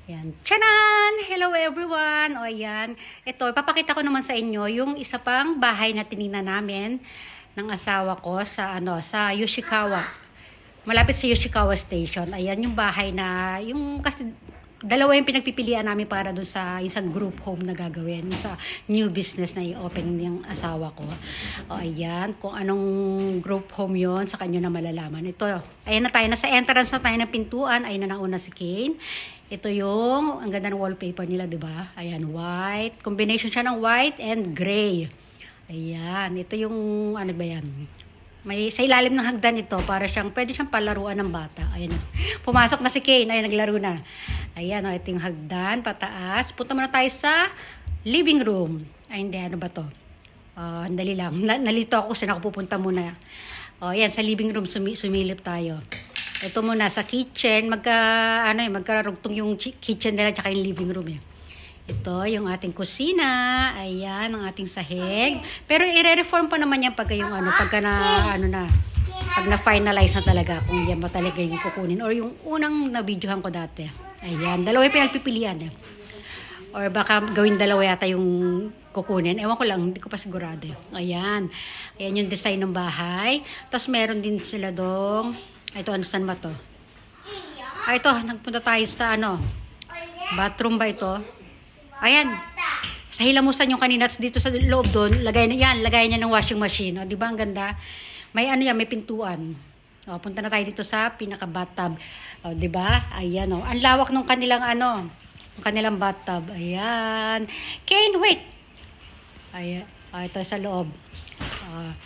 Ayan. Tchanan! Hello everyone! O ayan. Ito, ipapakita ko naman sa inyo yung isa pang bahay na tinina namin ng asawa ko sa Yoshikawa. Malapit sa Yoshikawa Station. Ayan yung bahay na, kasi dalawa yung pinagpipilian namin para dun sa isang group home na gagawin. Sa new business na i-open ng asawa ko. O ayan, kung anong group home yon sa kanyo na malalaman. Ito, ayan na tayo. Nasa entrance na tayo ng pintuan. Ayan na nauna si Kane. Ito yung, ang ganda ng wallpaper nila, di ba? Ayan, white. Combination siya ng white and gray. Ayan, ito yung, ano ba yan? May, sa ilalim ng hagdan ito, para siyang, pwede siyang palaruan ng bata. Ayan, pumasok na si Kane. Ayan, naglaro na. Ayan, ito yung hagdan, pataas. Punta muna tayo sa living room. Ay, hindi, ano ba to? Dali lang. Nalito ako kasi ako pupunta muna. Ayan, sa living room, sumilip tayo. Ito muna sa kitchen, magkarugtong yung kitchen nila at yung living room eh. Ito yung ating kusina, ayan ang ating sahig. Pero i-reform pa naman yan pag na-finalize na talaga kung yan ba talaga yung kukunin or yung unang na-videohan ko dati. Ayan, dalawa yung pinagpipilian eh. Or baka gawin dalawa yata yung kukunin. Ewan ko lang, hindi ko pa sigurado. Ayan. Ayan yung design ng bahay. Tapos meron din sila dong ito, ano, saan ba to? Ito, nagpunta tayo sa, bathroom ba ito? Ayan. Sa hilamusan yung kanina, dito sa loob doon, lagay niya ng washing machine. O, di ba, ang ganda? May may pintuan. O, punta na tayo dito sa pinaka-bathtub. O, di ba? Ayan, o. Ang lawak ng kanilang, yung kanilang bathtub. Ayan. Kane, wait! Ayan. O, ito sa loob.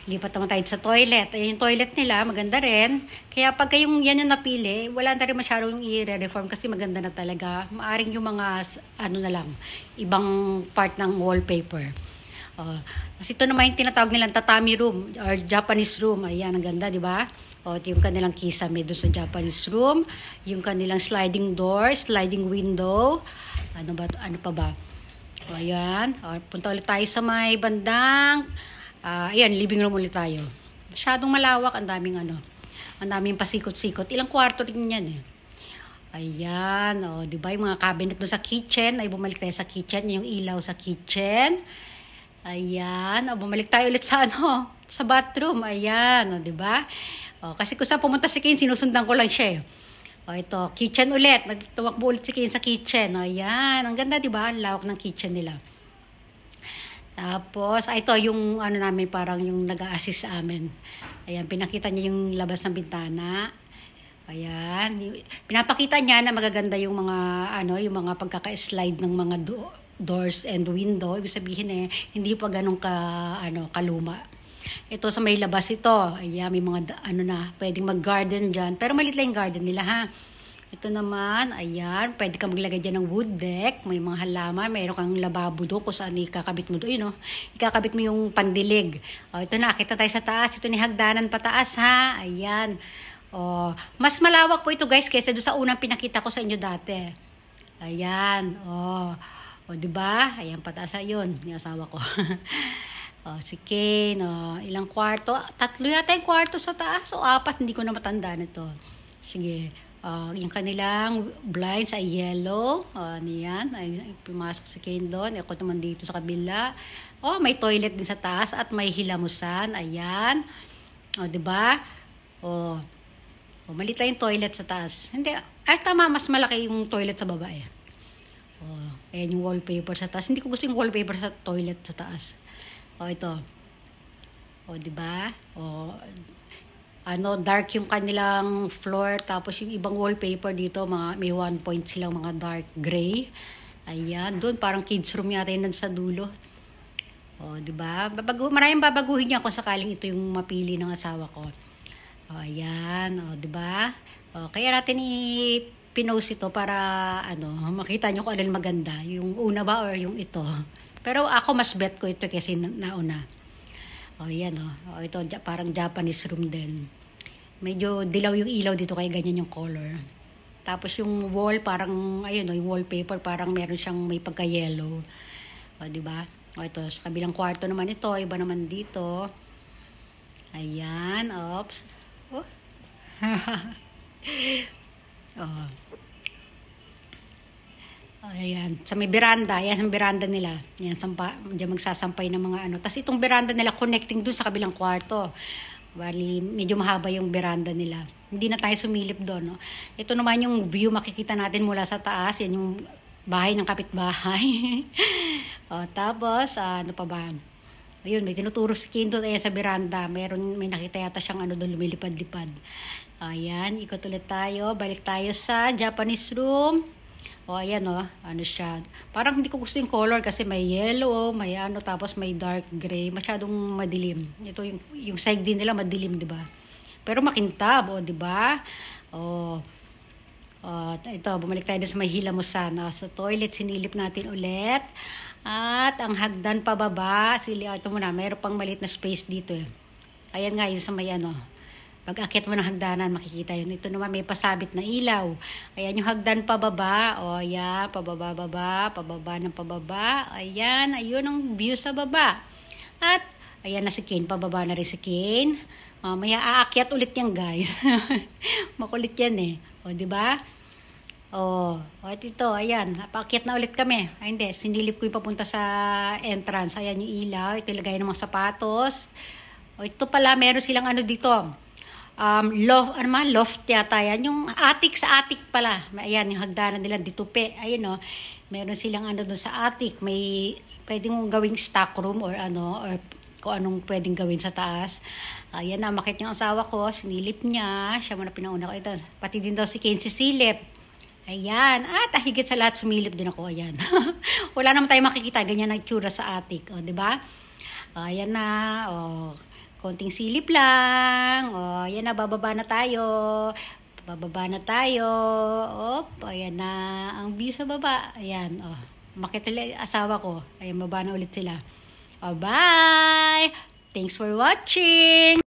Lipat naman tayo sa toilet. Yung toilet nila, maganda rin. Kaya pagka yan yung napili, wala na rin masyadong i-reform kasi maganda na talaga. Maaring yung mga, na lang, ibang part ng wallpaper. Kasi ito naman yung tinatawag nilang tatami room or Japanese room. Ayan, ang ganda, di ba? Ito yung kanilang kisame doon sa Japanese room. Yung kanilang sliding door, sliding window. Ano pa ba? Ayan. Punta ulit tayo sa may bandang ayan, living room ulit tayo. Masyadong malawak, ang daming pasikot-sikot. Ilang kwarto rin yan eh. Ayan, di ba yung mga cabinet doon sa kitchen, ay bumalik tayo sa kitchen, yung ilaw sa kitchen. Ayan, bumalik tayo ulit sa sa bathroom. Ayan, di ba? Kasi kung saan pumunta si Kane, sinusundan ko lang siya eh. Ito, kitchen ulit. Nagtumakbo ulit si Kane sa kitchen. Ayan, ang ganda, di ba? Ang lawak ng kitchen nila. Tapos, ito yung namin parang yung nag-a-assist sa amin. Ayan, pinakita niya yung labas ng bintana. Ayan, pinapakita niya na magaganda yung mga yung mga pagkaka-slide ng mga doors and window. Ibig sabihin hindi pa ganun kaluma. Ito sa may labas ito. Ayan, may mga pwedeng mag-garden diyan. Pero maliit lang yung garden nila ha. Ito naman, ayan, pwede ka maglagay dyan ng wood deck, may mga halaman, mayroon kang lababo doon kung saan ikakabit mo doon, ikakabit mo yung pandilig. Ito na, kita tayo sa taas, ito ni hagdanan pataas ha, ayan. Mas malawak po ito guys, kaysa doon sa unang pinakita ko sa inyo dati. Ayan, diba? Ayan, pataas yun, yung asawa ko. Si Kane, ilang kwarto, 3 yata yung kwarto sa taas, o 4, hindi ko na matandaan ito. Sige. Yung kanilang blinds ay yellow. Niyan. Ay, pumasok si Kane doon. Ako naman dito sa kabila. May toilet din sa taas at may hilamusan. Ayan. Diba? Maliit lang yung toilet sa taas. Hindi. Tama. Mas malaki yung toilet sa baba eh. Ayan yung wallpaper sa taas. Hindi ko gusto yung wallpaper sa toilet sa taas. Ito. Diba? Dark yung kanilang floor, tapos yung ibang wallpaper dito, may 1 point silang mga dark gray. Ayan, doon parang kids room yata yun sa dulo. Diba? Maraming babaguhin niya kung sakaling ito yung mapili ng asawa ko. Ayan, diba? Kaya natin i-pinost ito para, makita nyo kung alin maganda. Yung una ba or yung ito. Pero ako mas bet ko ito kasi nauna. Ayan, ito parang Japanese room din. Medyo dilaw yung ilaw dito kaya ganyan yung color. Tapos yung wall parang yung wallpaper parang meron siyang may pagka-yellow. Di ba? Ito sa kabilang kwarto naman ito, iba naman dito. Ayan, oops. Ayan, sa may veranda, ayan ang veranda nila. Ayan, diyan magsasampay ng mga ano. Tapos itong veranda nila connecting dun sa kabilang kwarto. Bali, medyo mahaba yung veranda nila. Hindi na tayo sumilip doon, no? Ito naman yung view makikita natin mula sa taas. Yan yung bahay ng kapitbahay. O, tapos, ano pa ba? Ayun, may tinuturo si Kindo ayan sa veranda. May nakita yata siyang ano doon, lumilipad-lipad. Ayan, ikot ulit tayo. Balik tayo sa Japanese room. O, ayan o, ano siya. Parang hindi ko gusto yung color kasi may yellow, may ano, tapos may dark gray. Masyadong madilim. Ito yung side din nila madilim, di ba? Pero makintab, o, di ba? O, ito, bumalik tayo sa may Hilamusan. Sa toilet, sinilip natin ulit. At ang hagdan pababa, ito muna, mayroon pang maliit na space dito eh. Ayan nga, yun sa may ano. Pag akit mo ng hagdanan, makikita yun. Ito naman may pasabit na ilaw. Ayan yung hagdan pababa. O, ayan, pababa ng pababa. Ayan, ayun ang view sa baba. At, ayan na si Kane. Pababa na rin si Kane. Mamaya aakyat ulit yan, guys. Makulit yan eh. O, diba? O, at ito, ayan. Paakyat na ulit kami. Ay, hindi. Sinilip ko yung papunta sa entrance. Ayan yung ilaw. Ito ilagay ng mga sapatos. O, ito pala, meron silang ano dito. Loft yata yan. Yung attic sa attic pala. Ayan, yung hagdanan nila dito pe. Ayun o. Meron silang ano doon sa attic. May pwedeng gawing stock room or ano, or kung anong pwedeng gawin sa taas. Ayan na, makit yung asawa ko. Sinilip niya. Siya muna pinauna ko ito. Pati din daw si Kane sisilip. Ayan. At higit sa lahat, sumilip din ako. Ayan. Wala naman tayo makikita. Ganyan ang itsura sa attic. O, diba? Ayan na. O, konting silip lang. O, ayan na, bababa na tayo. Bababa na tayo. Op, ayan na ang view sa baba. Ayan, o. Makita ulit asawa ko. Ayan, baba na ulit sila. O, bye! Thanks for watching!